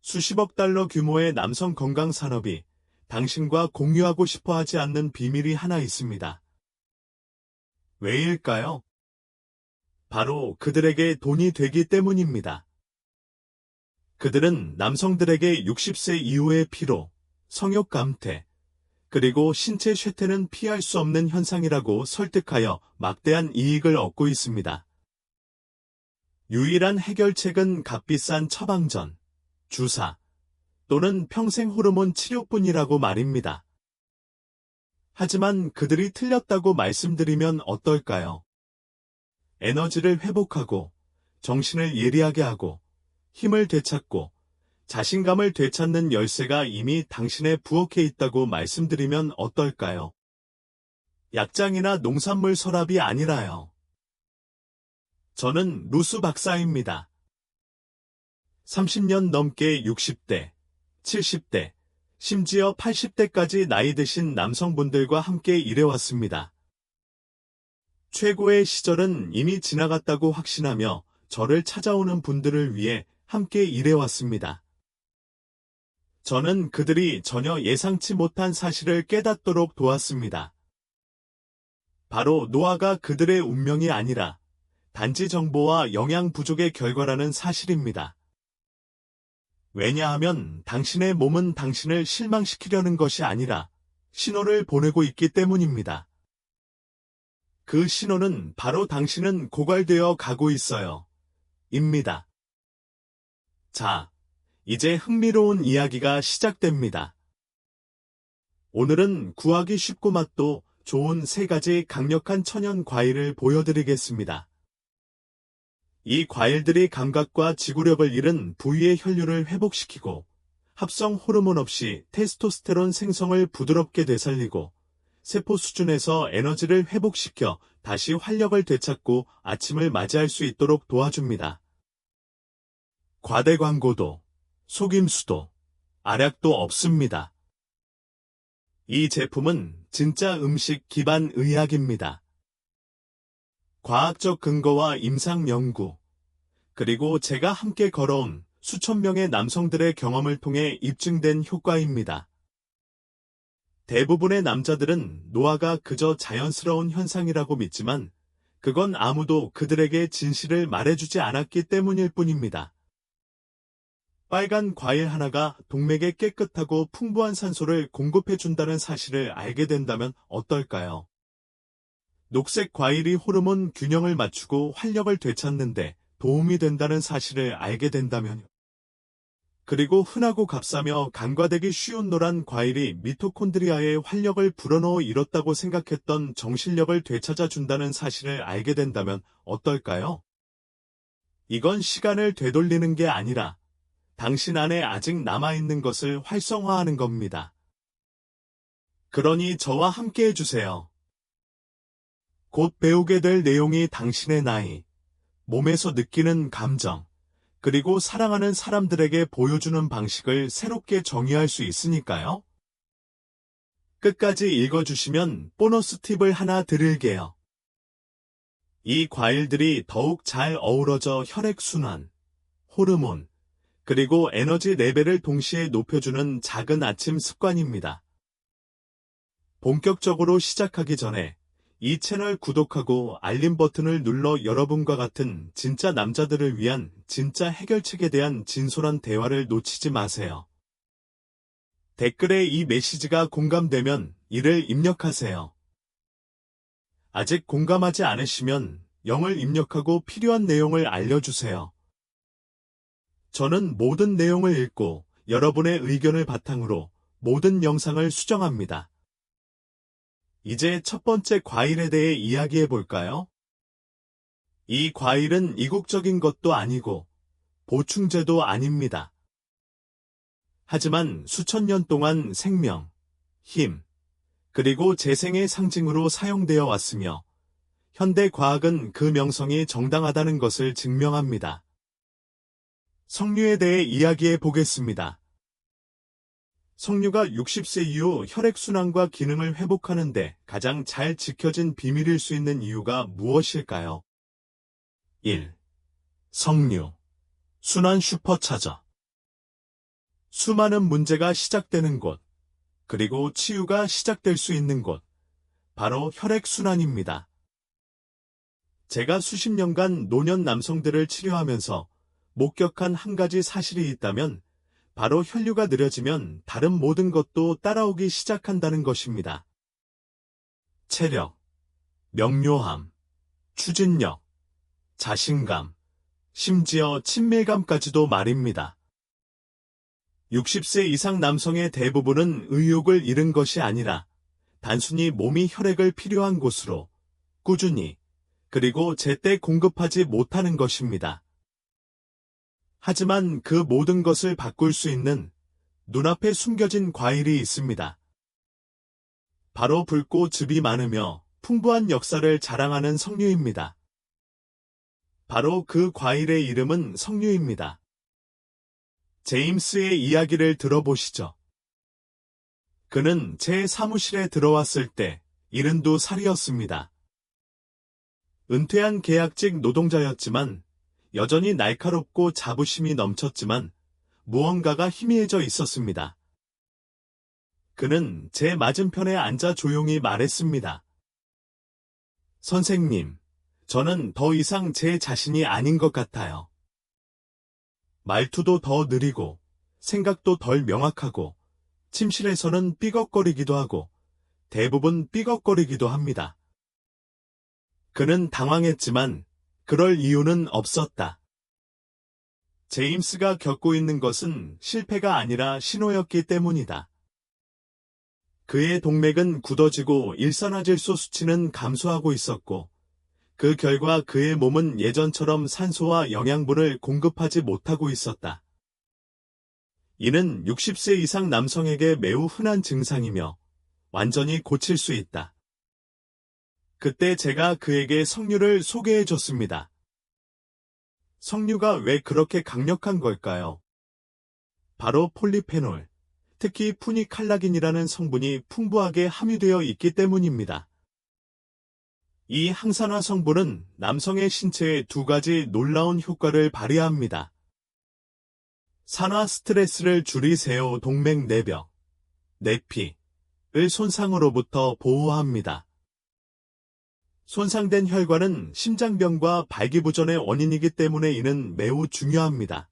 수십억 달러 규모의 남성 건강 산업이 당신과 공유하고 싶어 하지 않는 비밀이 하나 있습니다. 왜일까요? 바로 그들에게 돈이 되기 때문입니다. 그들은 남성들에게 60세 이후의 피로, 성욕 감퇴, 그리고 신체 쇠퇴는 피할 수 없는 현상이라고 설득하여 막대한 이익을 얻고 있습니다. 유일한 해결책은 값비싼 처방전, 주사, 또는 평생 호르몬 치료뿐이라고 말입니다. 하지만 그들이 틀렸다고 말씀드리면 어떨까요? 에너지를 회복하고, 정신을 예리하게 하고, 힘을 되찾고, 자신감을 되찾는 열쇠가 이미 당신의 부엌에 있다고 말씀드리면 어떨까요? 약장이나 농산물 서랍이 아니라요. 저는 루스 박사입니다. 30년 넘게 60대, 70대, 심지어 80대까지 나이 드신 남성분들과 함께 일해왔습니다. 최고의 시절은 이미 지나갔다고 확신하며 저를 찾아오는 분들을 위해 함께 일해왔습니다. 저는 그들이 전혀 예상치 못한 사실을 깨닫도록 도왔습니다. 바로 노화가 그들의 운명이 아니라 단지 정보와 영양 부족의 결과라는 사실입니다. 왜냐하면 당신의 몸은 당신을 실망시키려는 것이 아니라 신호를 보내고 있기 때문입니다. 그 신호는 바로 당신은 고갈되어 가고 있어요. 입니다. 자, 이제 흥미로운 이야기가 시작됩니다. 오늘은 구하기 쉽고 맛도 좋은 3가지 강력한 천연 과일을 보여드리겠습니다. 이 과일들이 감각과 지구력을 잃은 부위의 혈류를 회복시키고 합성 호르몬 없이 테스토스테론 생성을 부드럽게 되살리고 세포 수준에서 에너지를 회복시켜 다시 활력을 되찾고 아침을 맞이할 수 있도록 도와줍니다. 과대 광고도, 속임수도, 알약도 없습니다. 이 제품은 진짜 음식 기반 의학입니다. 과학적 근거와 임상 연구, 그리고 제가 함께 걸어온 수천 명의 남성들의 경험을 통해 입증된 효과입니다. 대부분의 남자들은 노화가 그저 자연스러운 현상이라고 믿지만 그건 아무도 그들에게 진실을 말해주지 않았기 때문일 뿐입니다. 빨간 과일 하나가 동맥에 깨끗하고 풍부한 산소를 공급해준다는 사실을 알게 된다면 어떨까요? 녹색 과일이 호르몬 균형을 맞추고 활력을 되찾는데 도움이 된다는 사실을 알게 된다면요. 그리고 흔하고 값싸며 간과되기 쉬운 노란 과일이 미토콘드리아의 활력을 불어넣어 잃었다고 생각했던 정신력을 되찾아준다는 사실을 알게 된다면 어떨까요? 이건 시간을 되돌리는 게 아니라 당신 안에 아직 남아있는 것을 활성화하는 겁니다. 그러니 저와 함께 해주세요. 곧 배우게 될 내용이 당신의 나이, 몸에서 느끼는 감정, 그리고 사랑하는 사람들에게 보여주는 방식을 새롭게 정의할 수 있으니까요. 끝까지 읽어주시면 보너스 팁을 하나 드릴게요. 이 과일들이 더욱 잘 어우러져 혈액순환, 호르몬, 그리고 에너지 레벨을 동시에 높여주는 작은 아침 습관입니다. 본격적으로 시작하기 전에 이 채널 구독하고 알림 버튼을 눌러 여러분과 같은 진짜 남자들을 위한 진짜 해결책에 대한 진솔한 대화를 놓치지 마세요. 댓글에 이 메시지가 공감되면 이를 입력하세요. 아직 공감하지 않으시면 0을 입력하고 필요한 내용을 알려주세요. 저는 모든 내용을 읽고 여러분의 의견을 바탕으로 모든 영상을 수정합니다. 이제 첫 번째 과일에 대해 이야기해 볼까요? 이 과일은 이국적인 것도 아니고 보충제도 아닙니다. 하지만 수천 년 동안 생명, 힘, 그리고 재생의 상징으로 사용되어 왔으며 현대 과학은 그 명성이 정당하다는 것을 증명합니다. 석류에 대해 이야기해 보겠습니다. 석류가 60세 이후 혈액순환과 기능을 회복하는 데 가장 잘 지켜진 비밀일 수 있는 이유가 무엇일까요? 1. 석류. 순환 슈퍼차저. 수많은 문제가 시작되는 곳, 그리고 치유가 시작될 수 있는 곳, 바로 혈액순환입니다. 제가 수십 년간 노년 남성들을 치료하면서 목격한 한 가지 사실이 있다면 바로 혈류가 느려지면 다른 모든 것도 따라오기 시작한다는 것입니다. 체력, 명료함, 추진력, 자신감, 심지어 친밀감까지도 말입니다. 60세 이상 남성의 대부분은 의욕을 잃은 것이 아니라 단순히 몸이 혈액을 필요한 곳으로 꾸준히 그리고 제때 공급하지 못하는 것입니다. 하지만 그 모든 것을 바꿀 수 있는 눈앞에 숨겨진 과일이 있습니다. 바로 붉고 즙이 많으며 풍부한 역사를 자랑하는 석류입니다. 바로 그 과일의 이름은 석류입니다. 제임스의 이야기를 들어보시죠. 그는 제 사무실에 들어왔을 때 72살이었습니다. 은퇴한 계약직 노동자였지만 여전히 날카롭고 자부심이 넘쳤지만 무언가가 희미해져 있었습니다. 그는 제 맞은편에 앉아 조용히 말했습니다. 선생님, 저는 더 이상 제 자신이 아닌 것 같아요. 말투도 더 느리고 생각도 덜 명확하고 침실에서는 삐걱거리기도 하고 대부분 삐걱거리기도 합니다. 그는 당황했지만 그럴 이유는 없었다. 제임스가 겪고 있는 것은 실패가 아니라 신호였기 때문이다. 그의 동맥은 굳어지고 일산화질소 수치는 감소하고 있었고 그 결과 그의 몸은 예전처럼 산소와 영양분을 공급하지 못하고 있었다. 이는 60세 이상 남성에게 매우 흔한 증상이며 완전히 고칠 수 있다. 그때 제가 그에게 석류를 소개해 줬습니다. 석류가 왜 그렇게 강력한 걸까요? 바로 폴리페놀, 특히 푸니칼라긴이라는 성분이 풍부하게 함유되어 있기 때문입니다. 이 항산화 성분은 남성의 신체에 두 가지 놀라운 효과를 발휘합니다. 산화 스트레스를 줄이세요. 동맥 내벽, 내피를 손상으로부터 보호합니다. 손상된 혈관은 심장병과 발기부전의 원인이기 때문에 이는 매우 중요합니다.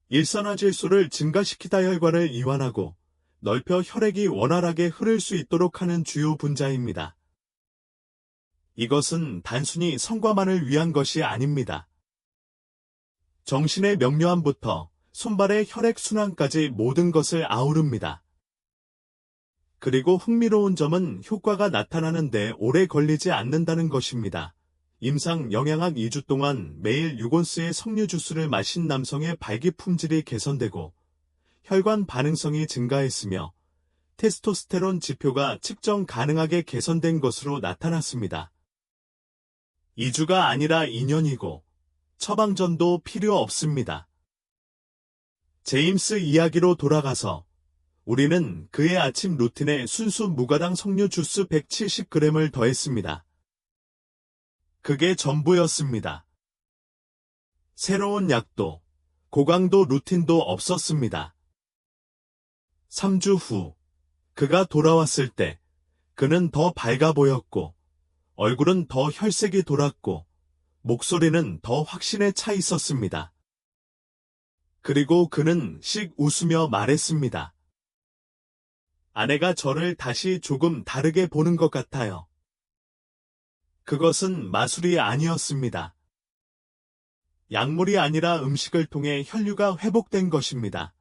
일산화질소를 증가시키다 혈관을 이완하고 넓혀 혈액이 원활하게 흐를 수 있도록 하는 주요 분자입니다. 이것은 단순히 성과만을 위한 것이 아닙니다. 정신의 명료함부터 손발의 혈액순환까지 모든 것을 아우릅니다. 그리고 흥미로운 점은 효과가 나타나는데 오래 걸리지 않는다는 것입니다. 임상 영양학 2주 동안 매일 6온스의 석류 주스를 마신 남성의 발기 품질이 개선되고 혈관 반응성이 증가했으며 테스토스테론 지표가 측정 가능하게 개선된 것으로 나타났습니다. 2주가 아니라 2년이고 처방전도 필요 없습니다. 제임스 이야기로 돌아가서 우리는 그의 아침 루틴에 순수 무가당 석류 주스 170g을 더했습니다. 그게 전부였습니다. 새로운 약도, 고강도 루틴도 없었습니다. 3주 후, 그가 돌아왔을 때 그는 더 밝아 보였고 얼굴은 더 혈색이 돌았고 목소리는 더 확신에 차 있었습니다. 그리고 그는 씩 웃으며 말했습니다. 아내가 저를 다시 조금 다르게 보는 것 같아요. 그것은 마술이 아니었습니다. 약물이 아니라 음식을 통해 혈류가 회복된 것입니다.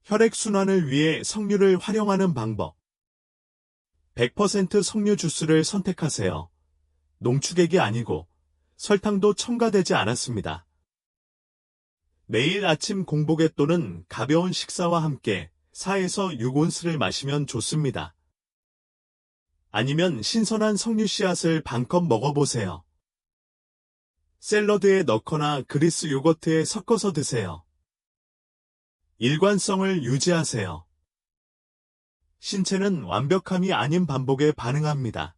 혈액순환을 위해 석류를 활용하는 방법. 100% 석류 주스를 선택하세요. 농축액이 아니고 설탕도 첨가되지 않았습니다. 매일 아침 공복에 또는 가벼운 식사와 함께 4에서 6온스를 마시면 좋습니다. 아니면 신선한 석류 씨앗을 반컵 먹어보세요. 샐러드에 넣거나 그리스 요거트에 섞어서 드세요. 일관성을 유지하세요. 신체는 완벽함이 아닌 반복에 반응합니다.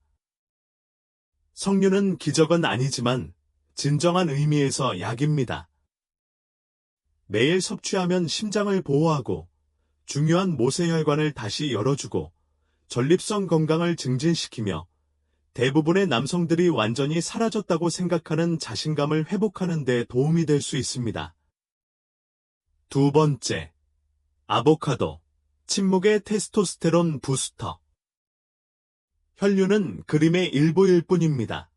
석류는 기적은 아니지만 진정한 의미에서 약입니다. 매일 섭취하면 심장을 보호하고 중요한 모세혈관을 다시 열어주고 전립선 건강을 증진시키며 대부분의 남성들이 완전히 사라졌다고 생각하는 자신감을 회복하는 데 도움이 될 수 있습니다. 두 번째, 아보카도, 침묵의 테스토스테론 부스터. 혈류는 그림의 일부일 뿐입니다.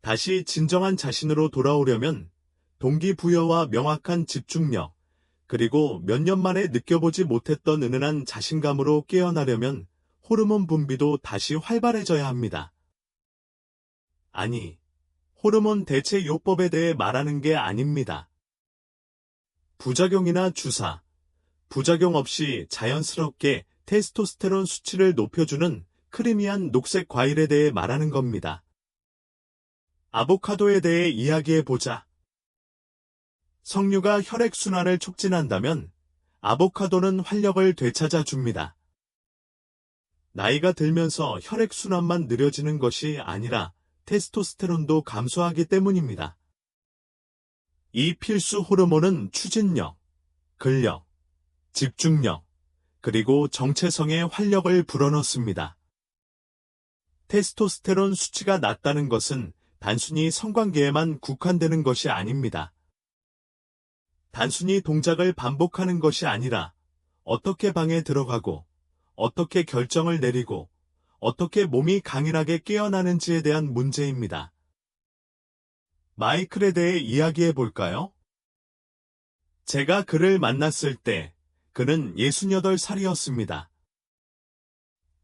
다시 진정한 자신으로 돌아오려면 동기부여와 명확한 집중력, 그리고 몇 년 만에 느껴보지 못했던 은은한 자신감으로 깨어나려면 호르몬 분비도 다시 활발해져야 합니다. 아니, 호르몬 대체 요법에 대해 말하는 게 아닙니다. 부작용이나 주사, 부작용 없이 자연스럽게 테스토스테론 수치를 높여주는 크리미한 녹색 과일에 대해 말하는 겁니다. 아보카도에 대해 이야기해보자. 석류가 혈액순환을 촉진한다면 아보카도는 활력을 되찾아줍니다. 나이가 들면서 혈액순환만 느려지는 것이 아니라 테스토스테론도 감소하기 때문입니다. 이 필수 호르몬은 추진력, 근력, 집중력, 그리고 정체성의 활력을 불어넣습니다. 테스토스테론 수치가 낮다는 것은 단순히 성관계에만 국한되는 것이 아닙니다. 단순히 동작을 반복하는 것이 아니라 어떻게 방에 들어가고 어떻게 결정을 내리고 어떻게 몸이 강인하게 깨어나는지에 대한 문제입니다. 마이클에 대해 이야기해 볼까요? 제가 그를 만났을 때 그는 68살이었습니다.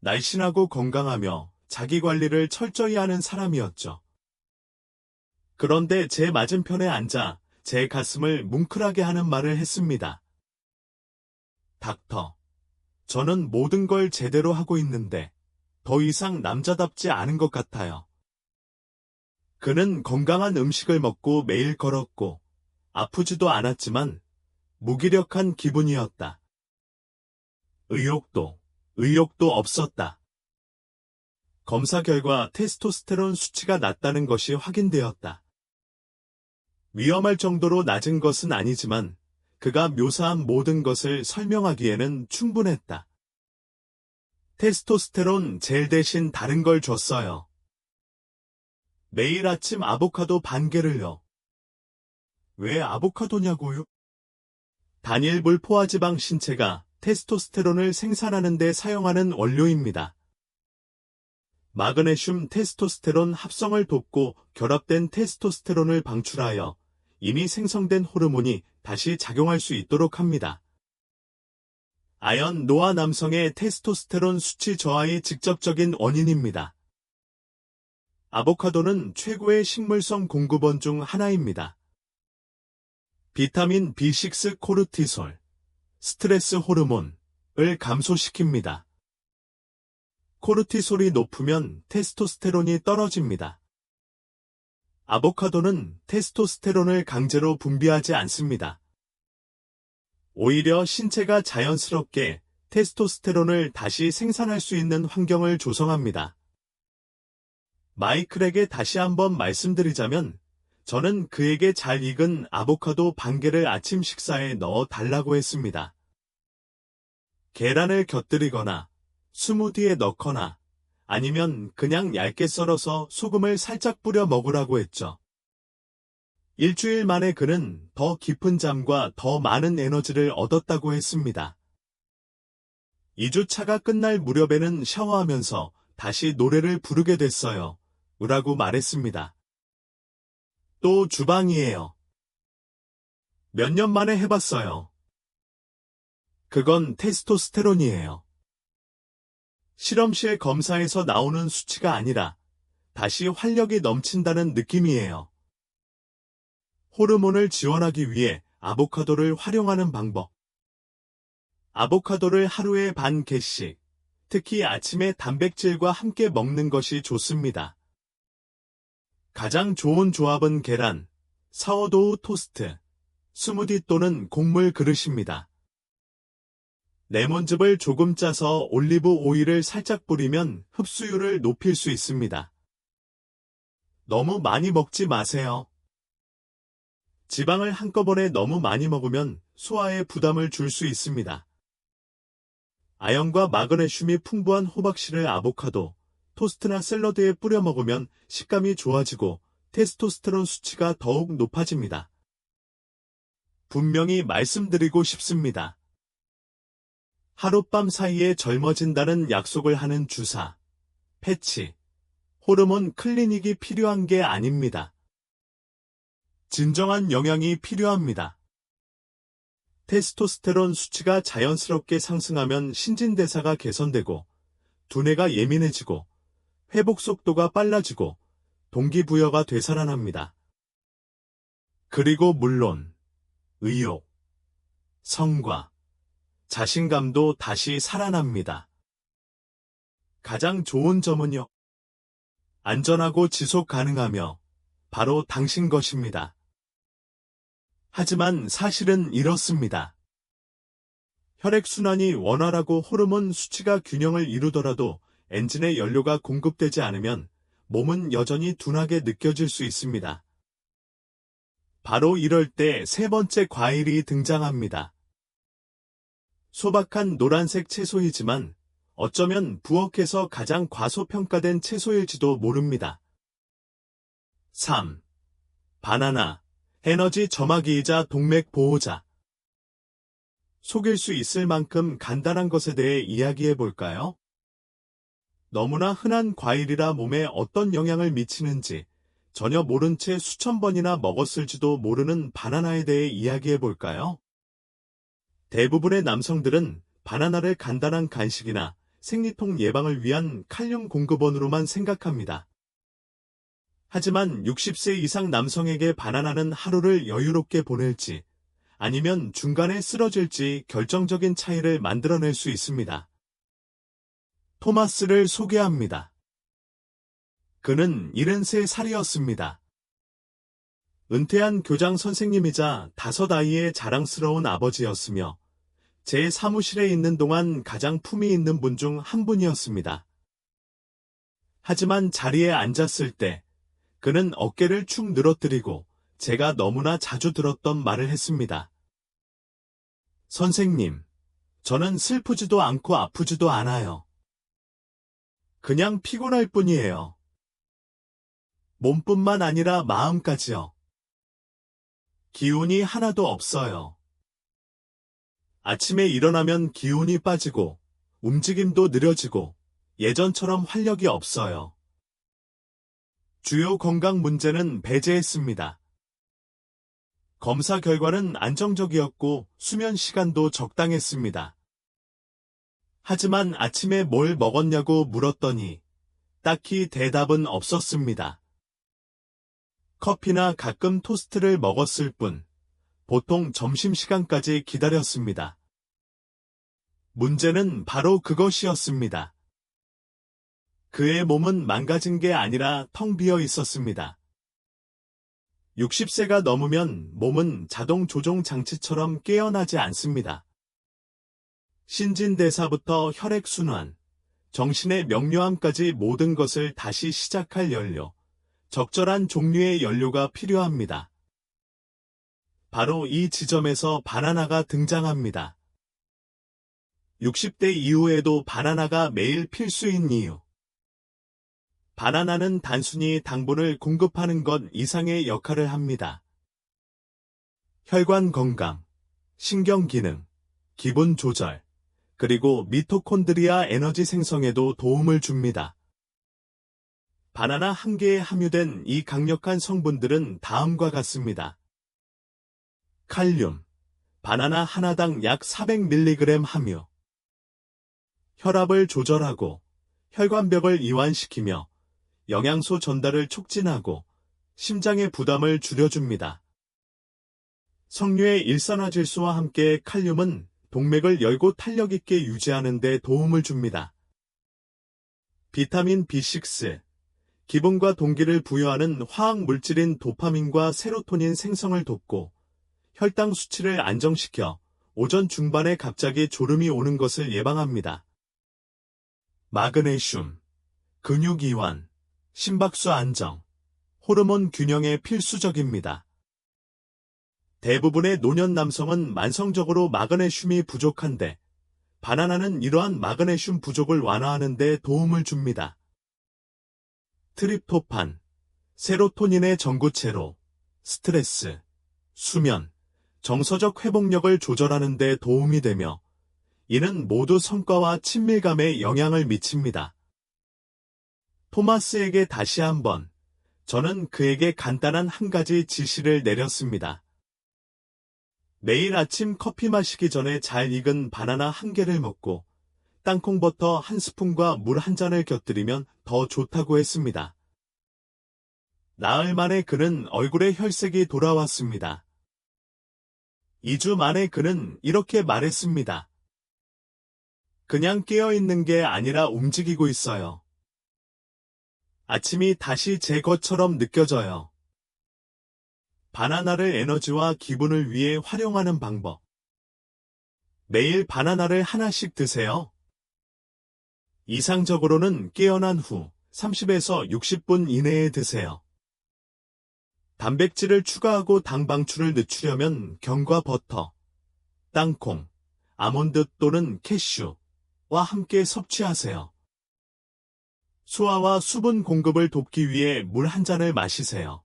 날씬하고 건강하며 자기 관리를 철저히 하는 사람이었죠. 그런데 제 맞은편에 앉아 제 가슴을 뭉클하게 하는 말을 했습니다. 닥터, 저는 모든 걸 제대로 하고 있는데 더 이상 남자답지 않은 것 같아요. 그는 건강한 음식을 먹고 매일 걸었고 아프지도 않았지만 무기력한 기분이었다. 의욕도 없었다. 검사 결과 테스토스테론 수치가 낮다는 것이 확인되었다. 위험할 정도로 낮은 것은 아니지만 그가 묘사한 모든 것을 설명하기에는 충분했다. 테스토스테론 젤 대신 다른 걸 줬어요. 매일 아침 아보카도 반 개를요. 왜 아보카도냐고요? 단일 불포화지방 신체가 테스토스테론을 생산하는 데 사용하는 원료입니다. 마그네슘 테스토스테론 합성을 돕고 결합된 테스토스테론을 방출하여 이미 생성된 호르몬이 다시 작용할 수 있도록 합니다. 아연 노화 남성의 테스토스테론 수치 저하의 직접적인 원인입니다. 아보카도는 최고의 식물성 공급원 중 하나입니다. 비타민 B6 코르티솔, 스트레스 호르몬을 감소시킵니다. 코르티솔이 높으면 테스토스테론이 떨어집니다. 아보카도는 테스토스테론을 강제로 분비하지 않습니다. 오히려 신체가 자연스럽게 테스토스테론을 다시 생산할 수 있는 환경을 조성합니다. 마이클에게 다시 한번 말씀드리자면 저는 그에게 잘 익은 아보카도 반 개를 아침 식사에 넣어 달라고 했습니다. 계란을 곁들이거나 스무디에 넣거나 아니면 그냥 얇게 썰어서 소금을 살짝 뿌려 먹으라고 했죠. 일주일 만에 그는 더 깊은 잠과 더 많은 에너지를 얻었다고 했습니다. 2주차가 끝날 무렵에는 샤워하면서 다시 노래를 부르게 됐어요. 라고 말했습니다. 또 주방이에요. 몇 년 만에 해봤어요. 그건 테스토스테론이에요. 실험실 검사에서 나오는 수치가 아니라 다시 활력이 넘친다는 느낌이에요. 호르몬을 지원하기 위해 아보카도를 활용하는 방법. 아보카도를 하루에 반 개씩, 특히 아침에 단백질과 함께 먹는 것이 좋습니다. 가장 좋은 조합은 계란, 사워도우 토스트, 스무디 또는 곡물 그릇입니다. 레몬즙을 조금 짜서 올리브 오일을 살짝 뿌리면 흡수율을 높일 수 있습니다. 너무 많이 먹지 마세요. 지방을 한꺼번에 너무 많이 먹으면 소화에 부담을 줄 수 있습니다. 아연과 마그네슘이 풍부한 호박씨를 아보카도, 토스트나 샐러드에 뿌려 먹으면 식감이 좋아지고 테스토스테론 수치가 더욱 높아집니다. 분명히 말씀드리고 싶습니다. 하룻밤 사이에 젊어진다는 약속을 하는 주사, 패치, 호르몬 클리닉이 필요한 게 아닙니다. 진정한 영양이 필요합니다. 테스토스테론 수치가 자연스럽게 상승하면 신진대사가 개선되고 두뇌가 예민해지고 회복 속도가 빨라지고 동기부여가 되살아납니다. 그리고 물론 의욕, 성과, 자신감도 다시 살아납니다. 가장 좋은 점은요. 안전하고 지속 가능하며 바로 당신 것입니다. 하지만 사실은 이렇습니다. 혈액순환이 원활하고 호르몬 수치가 균형을 이루더라도 엔진의 연료가 공급되지 않으면 몸은 여전히 둔하게 느껴질 수 있습니다. 바로 이럴 때 세 번째 과일이 등장합니다. 소박한 노란색 채소이지만 어쩌면 부엌에서 가장 과소평가된 채소일지도 모릅니다. 3. 바나나, 에너지 점화기이자 동맥 보호자. 속일 수 있을 만큼 간단한 것에 대해 이야기해 볼까요? 너무나 흔한 과일이라 몸에 어떤 영향을 미치는지 전혀 모른 채 수천 번이나 먹었을지도 모르는 바나나에 대해 이야기해 볼까요? 대부분의 남성들은 바나나를 간단한 간식이나 생리통 예방을 위한 칼륨 공급원으로만 생각합니다. 하지만 60세 이상 남성에게 바나나는 하루를 여유롭게 보낼지 아니면 중간에 쓰러질지 결정적인 차이를 만들어낼 수 있습니다. 토마스를 소개합니다. 그는 73살이었습니다. 은퇴한 교장 선생님이자 5아이의 자랑스러운 아버지였으며 제 사무실에 있는 동안 가장 품위 있는 분 중 한 분이었습니다. 하지만 자리에 앉았을 때 그는 어깨를 축 늘어뜨리고 제가 너무나 자주 들었던 말을 했습니다. 선생님, 저는 슬프지도 않고 아프지도 않아요. 그냥 피곤할 뿐이에요. 몸뿐만 아니라 마음까지요. 기운이 하나도 없어요. 아침에 일어나면 기운이 빠지고 움직임도 느려지고 예전처럼 활력이 없어요. 주요 건강 문제는 배제했습니다. 검사 결과는 안정적이었고 수면 시간도 적당했습니다. 하지만 아침에 뭘 먹었냐고 물었더니 딱히 대답은 없었습니다. 커피나 가끔 토스트를 먹었을 뿐, 보통 점심시간까지 기다렸습니다. 문제는 바로 그것이었습니다. 그의 몸은 망가진 게 아니라 텅 비어 있었습니다. 60세가 넘으면 몸은 자동 조종 장치처럼 깨어나지 않습니다. 신진대사부터 혈액순환, 정신의 명료함까지 모든 것을 다시 시작할 연료, 적절한 종류의 연료가 필요합니다. 바로 이 지점에서 바나나가 등장합니다. 60대 이후에도 바나나가 매일 필수인 이유. 바나나는 단순히 당분을 공급하는 것 이상의 역할을 합니다. 혈관 건강, 신경 기능, 기분 조절, 그리고 미토콘드리아 에너지 생성에도 도움을 줍니다. 바나나 한 개에 함유된 이 강력한 성분들은 다음과 같습니다. 칼륨, 바나나 하나당 약 400mg 함유. 혈압을 조절하고 혈관벽을 이완시키며 영양소 전달을 촉진하고 심장의 부담을 줄여줍니다. 석류의 일산화질소와 함께 칼륨은 동맥을 열고 탄력 있게 유지하는 데 도움을 줍니다. 비타민 B6, 기분과 동기를 부여하는 화학 물질인 도파민과 세로토닌 생성을 돕고 혈당 수치를 안정시켜 오전 중반에 갑자기 졸음이 오는 것을 예방합니다. 마그네슘, 근육 이완, 심박수 안정, 호르몬 균형에 필수적입니다. 대부분의 노년 남성은 만성적으로 마그네슘이 부족한데 바나나는 이러한 마그네슘 부족을 완화하는 데 도움을 줍니다. 트립토판, 세로토닌의 전구체로 스트레스, 수면, 정서적 회복력을 조절하는 데 도움이 되며 이는 모두 성과와 친밀감에 영향을 미칩니다. 토마스에게 다시 한번 저는 그에게 간단한 한 가지 지시를 내렸습니다. 매일 아침 커피 마시기 전에 잘 익은 바나나 한 개를 먹고 땅콩버터 한 스푼과 물 한 잔을 곁들이면 더 좋다고 했습니다. 나흘 만에 그는 얼굴에 혈색이 돌아왔습니다. 2주 만에 그는 이렇게 말했습니다. 그냥 깨어있는 게 아니라 움직이고 있어요. 아침이 다시 제 것처럼 느껴져요. 바나나를 에너지와 기분을 위해 활용하는 방법. 매일 바나나를 하나씩 드세요. 이상적으로는 깨어난 후 30에서 60분 이내에 드세요. 단백질을 추가하고 당 방출을 늦추려면 견과 버터, 땅콩, 아몬드 또는 캐슈와 함께 섭취하세요. 소화와 수분 공급을 돕기 위해 물 한 잔을 마시세요.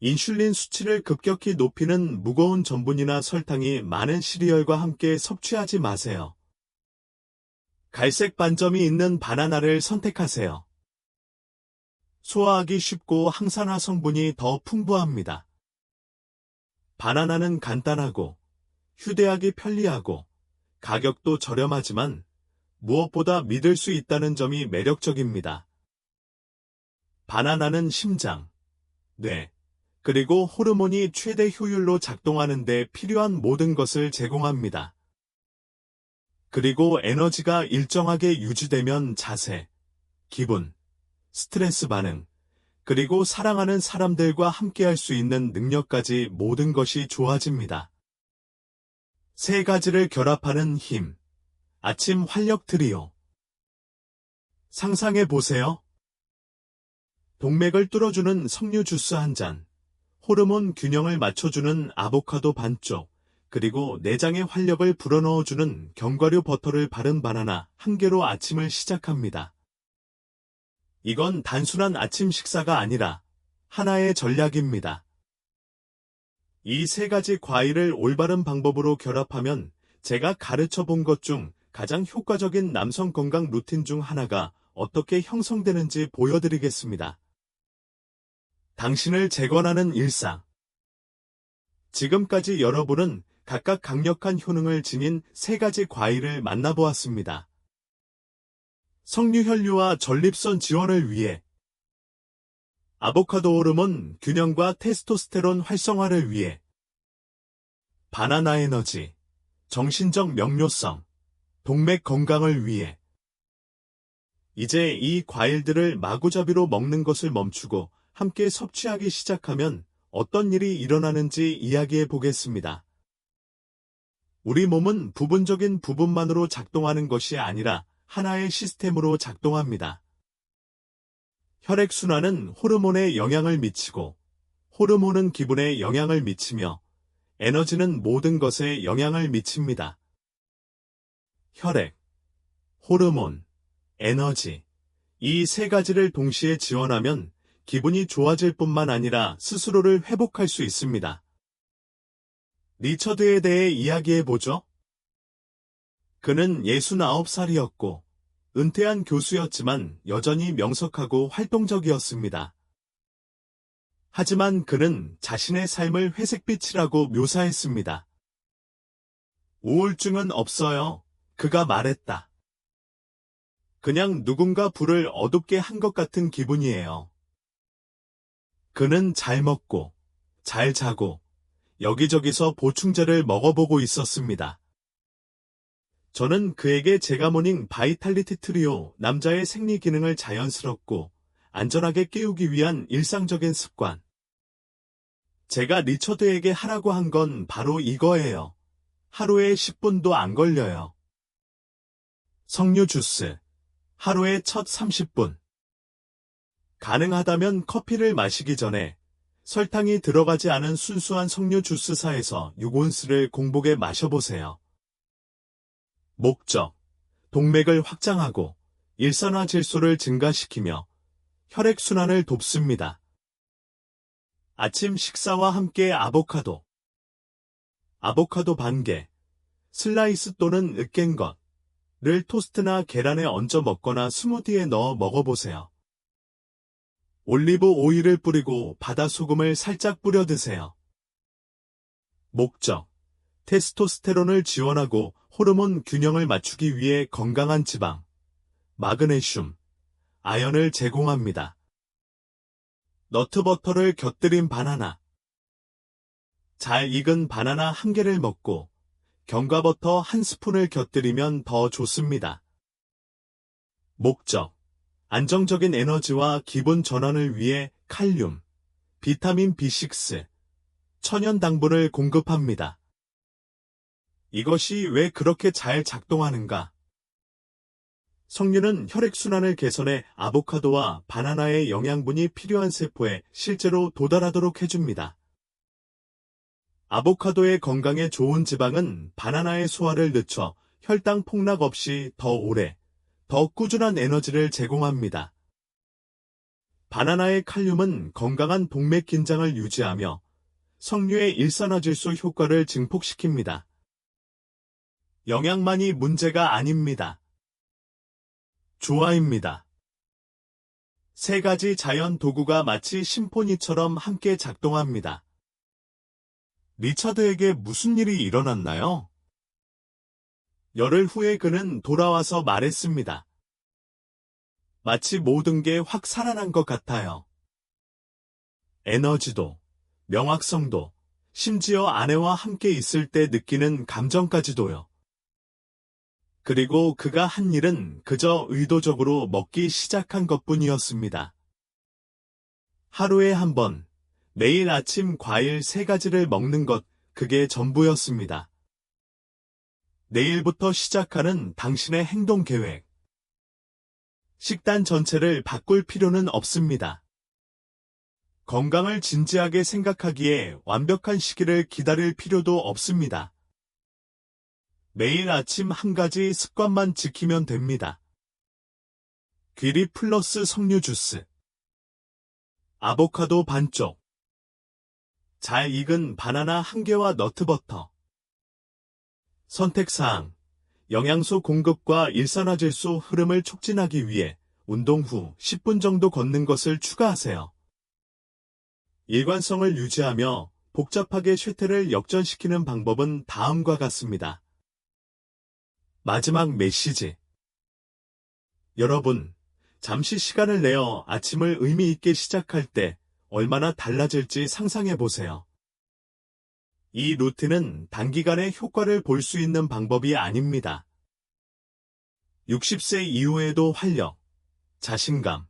인슐린 수치를 급격히 높이는 무거운 전분이나 설탕이 많은 시리얼과 함께 섭취하지 마세요. 갈색 반점이 있는 바나나를 선택하세요. 소화하기 쉽고 항산화 성분이 더 풍부합니다. 바나나는 간단하고 휴대하기 편리하고 가격도 저렴하지만 무엇보다 믿을 수 있다는 점이 매력적입니다. 바나나는 심장, 뇌, 그리고 호르몬이 최대 효율로 작동하는 데 필요한 모든 것을 제공합니다. 그리고 에너지가 일정하게 유지되면 자세, 기분, 스트레스 반응, 그리고 사랑하는 사람들과 함께할 수 있는 능력까지 모든 것이 좋아집니다. 세 가지를 결합하는 힘, 아침 활력 트리오. 상상해 보세요. 동맥을 뚫어주는 석류 주스 한 잔, 호르몬 균형을 맞춰주는 아보카도 반쪽, 그리고 내장의 활력을 불어넣어주는 견과류 버터를 바른 바나나 한 개로 아침을 시작합니다. 이건 단순한 아침 식사가 아니라 하나의 전략입니다. 이 세 가지 과일을 올바른 방법으로 결합하면 제가 가르쳐 본 것 중 가장 효과적인 남성 건강 루틴 중 하나가 어떻게 형성되는지 보여드리겠습니다. 당신을 재건하는 일상. 지금까지 여러분은 각각 강력한 효능을 지닌 세 가지 과일을 만나보았습니다. 석류혈류와 전립선 지원을 위해, 아보카도 호르몬 균형과 테스토스테론 활성화를 위해, 바나나 에너지, 정신적 명료성, 동맥 건강을 위해. 이제 이 과일들을 마구잡이로 먹는 것을 멈추고 함께 섭취하기 시작하면 어떤 일이 일어나는지 이야기해 보겠습니다. 우리 몸은 부분적인 부분만으로 작동하는 것이 아니라 하나의 시스템으로 작동합니다. 혈액순환은 호르몬에 영향을 미치고, 호르몬은 기분에 영향을 미치며, 에너지는 모든 것에 영향을 미칩니다. 혈액, 호르몬, 에너지, 이 세 가지를 동시에 지원하면 기분이 좋아질 뿐만 아니라 스스로를 회복할 수 있습니다. 리처드에 대해 이야기해보죠. 그는 69살이었고 은퇴한 교수였지만 여전히 명석하고 활동적이었습니다. 하지만 그는 자신의 삶을 회색빛이라고 묘사했습니다. 우울증은 없어요. 그가 말했다. 그냥 누군가 불을 어둡게 한 것 같은 기분이에요. 그는 잘 먹고, 잘 자고, 여기저기서 보충제를 먹어보고 있었습니다. 저는 그에게 제가모닝 바이탈리티 트리오, 남자의 생리 기능을 자연스럽고 안전하게 깨우기 위한 일상적인 습관. 제가 리처드에게 하라고 한 건 바로 이거예요. 하루에 10분도 안 걸려요. 석류 주스. 하루에 첫 30분. 가능하다면 커피를 마시기 전에 설탕이 들어가지 않은 순수한 석류 주스사에서 6온스를 공복에 마셔보세요. 목적: 동맥을 확장하고 일산화질소를 증가시키며 혈액순환을 돕습니다. 아침 식사와 함께 아보카도 반개, 슬라이스 또는 으깬 것을 토스트나 계란에 얹어 먹거나 스무디에 넣어 먹어보세요. 올리브 오일을 뿌리고 바다소금을 살짝 뿌려 드세요. 목적: 테스토스테론을 지원하고 호르몬 균형을 맞추기 위해 건강한 지방, 마그네슘, 아연을 제공합니다. 너트버터를 곁들인 바나나. 잘 익은 바나나 1개를 먹고 견과버터 1스푼을 곁들이면 더 좋습니다. 목적: 안정적인 에너지와 기분 전환을 위해 칼륨, 비타민 B6, 천연 당분을 공급합니다. 이것이 왜 그렇게 잘 작동하는가? 석류는 혈액순환을 개선해 아보카도와 바나나의 영양분이 필요한 세포에 실제로 도달하도록 해줍니다. 아보카도의 건강에 좋은 지방은 바나나의 소화를 늦춰 혈당 폭락 없이 더 오래, 더 꾸준한 에너지를 제공합니다. 바나나의 칼륨은 건강한 동맥 긴장을 유지하며 석류의 일산화질소 효과를 증폭시킵니다. 영양만이 문제가 아닙니다. 조화입니다. 3가지 자연 도구가 마치 심포니처럼 함께 작동합니다. 리차드에게 무슨 일이 일어났나요? 열흘 후에 그는 돌아와서 말했습니다. 마치 모든 게 확 살아난 것 같아요. 에너지도, 명확성도, 심지어 아내와 함께 있을 때 느끼는 감정까지도요. 그리고 그가 한 일은 그저 의도적으로 먹기 시작한 것뿐이었습니다. 하루에 한 번, 매일 아침 과일 3가지를 먹는 것, 그게 전부였습니다. 내일부터 시작하는 당신의 행동 계획. 식단 전체를 바꿀 필요는 없습니다. 건강을 진지하게 생각하기에 완벽한 시기를 기다릴 필요도 없습니다. 매일 아침 1가지 습관만 지키면 됩니다. 귀리 플러스 석류 주스. 아보카도 반쪽. 잘 익은 바나나 1개와 너트버터. 선택사항. 영양소 공급과 일산화질소 흐름을 촉진하기 위해 운동 후 10분 정도 걷는 것을 추가하세요. 일관성을 유지하며 복잡하게 쇠퇴를 역전시키는 방법은 다음과 같습니다. 마지막 메시지. 여러분, 잠시 시간을 내어 아침을 의미 있게 시작할 때 얼마나 달라질지 상상해 보세요. 이 루틴은 단기간에 효과를 볼 수 있는 방법이 아닙니다. 60세 이후에도 활력, 자신감,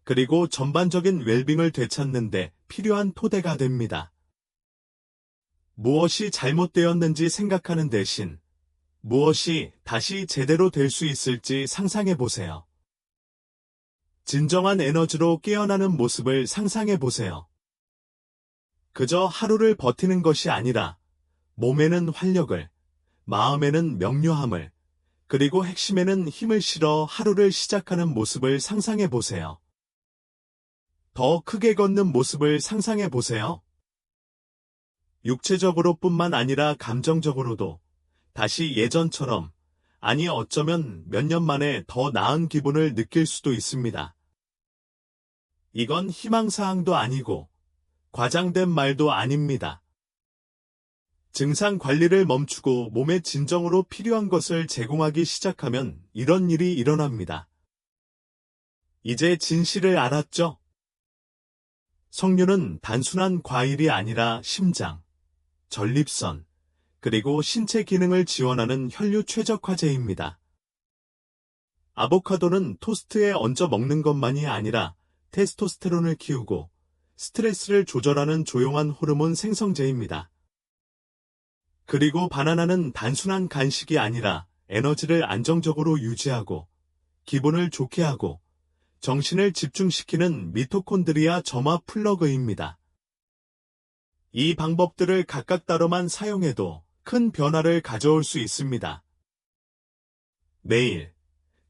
그리고 전반적인 웰빙을 되찾는 데 필요한 토대가 됩니다. 무엇이 잘못되었는지 생각하는 대신 무엇이 다시 제대로 될 수 있을지 상상해 보세요. 진정한 에너지로 깨어나는 모습을 상상해 보세요. 그저 하루를 버티는 것이 아니라 몸에는 활력을, 마음에는 명료함을, 그리고 핵심에는 힘을 실어 하루를 시작하는 모습을 상상해 보세요. 더 크게 걷는 모습을 상상해 보세요. 육체적으로뿐만 아니라 감정적으로도 다시 예전처럼, 아니 어쩌면 몇 년 만에 더 나은 기분을 느낄 수도 있습니다. 이건 희망사항도 아니고 과장된 말도 아닙니다. 증상 관리를 멈추고 몸에 진정으로 필요한 것을 제공하기 시작하면 이런 일이 일어납니다. 이제 진실을 알았죠? 석류는 단순한 과일이 아니라 심장, 전립선, 그리고 신체 기능을 지원하는 혈류 최적화제입니다. 아보카도는 토스트에 얹어 먹는 것만이 아니라 테스토스테론을 키우고 스트레스를 조절하는 조용한 호르몬 생성제입니다. 그리고 바나나는 단순한 간식이 아니라 에너지를 안정적으로 유지하고 기분을 좋게 하고 정신을 집중시키는 미토콘드리아 점화 플러그입니다. 이 방법들을 각각 따로만 사용해도 큰 변화를 가져올 수 있습니다. 내일,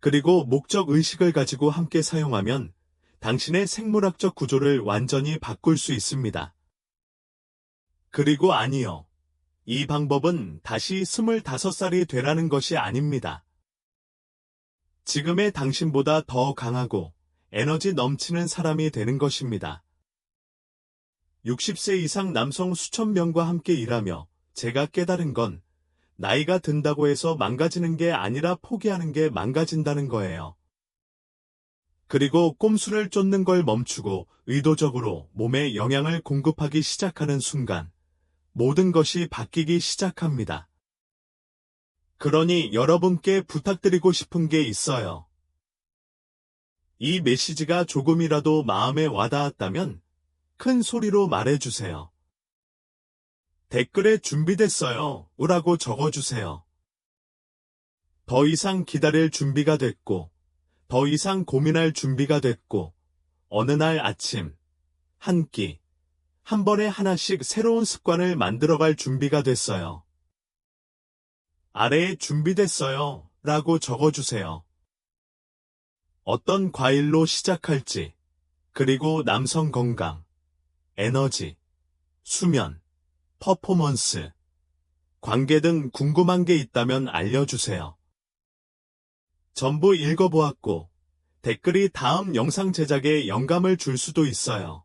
그리고 목적 의식을 가지고 함께 사용하면 당신의 생물학적 구조를 완전히 바꿀 수 있습니다. 그리고 아니요. 이 방법은 다시 25살이 되라는 것이 아닙니다. 지금의 당신보다 더 강하고 에너지 넘치는 사람이 되는 것입니다. 60세 이상 남성 수천 명과 함께 일하며 제가 깨달은 건 나이가 든다고 해서 망가지는 게 아니라 포기하는 게 망가진다는 거예요. 그리고 꼼수를 쫓는 걸 멈추고 의도적으로 몸에 영양을 공급하기 시작하는 순간 모든 것이 바뀌기 시작합니다. 그러니 여러분께 부탁드리고 싶은 게 있어요. 이 메시지가 조금이라도 마음에 와닿았다면 큰 소리로 말해주세요. 댓글에 준비됐어요. 라고 적어주세요. 더 이상 기다릴 준비가 됐고, 더 이상 고민할 준비가 됐고, 어느 날 아침, 한 끼, 한 번에 하나씩 새로운 습관을 만들어갈 준비가 됐어요. 아래에 준비됐어요. 라고 적어주세요. 어떤 과일로 시작할지, 그리고 남성 건강, 에너지, 수면, 퍼포먼스, 관계 등 궁금한 게 있다면 알려주세요. 전부 읽어보았고, 댓글이 다음 영상 제작에 영감을 줄 수도 있어요.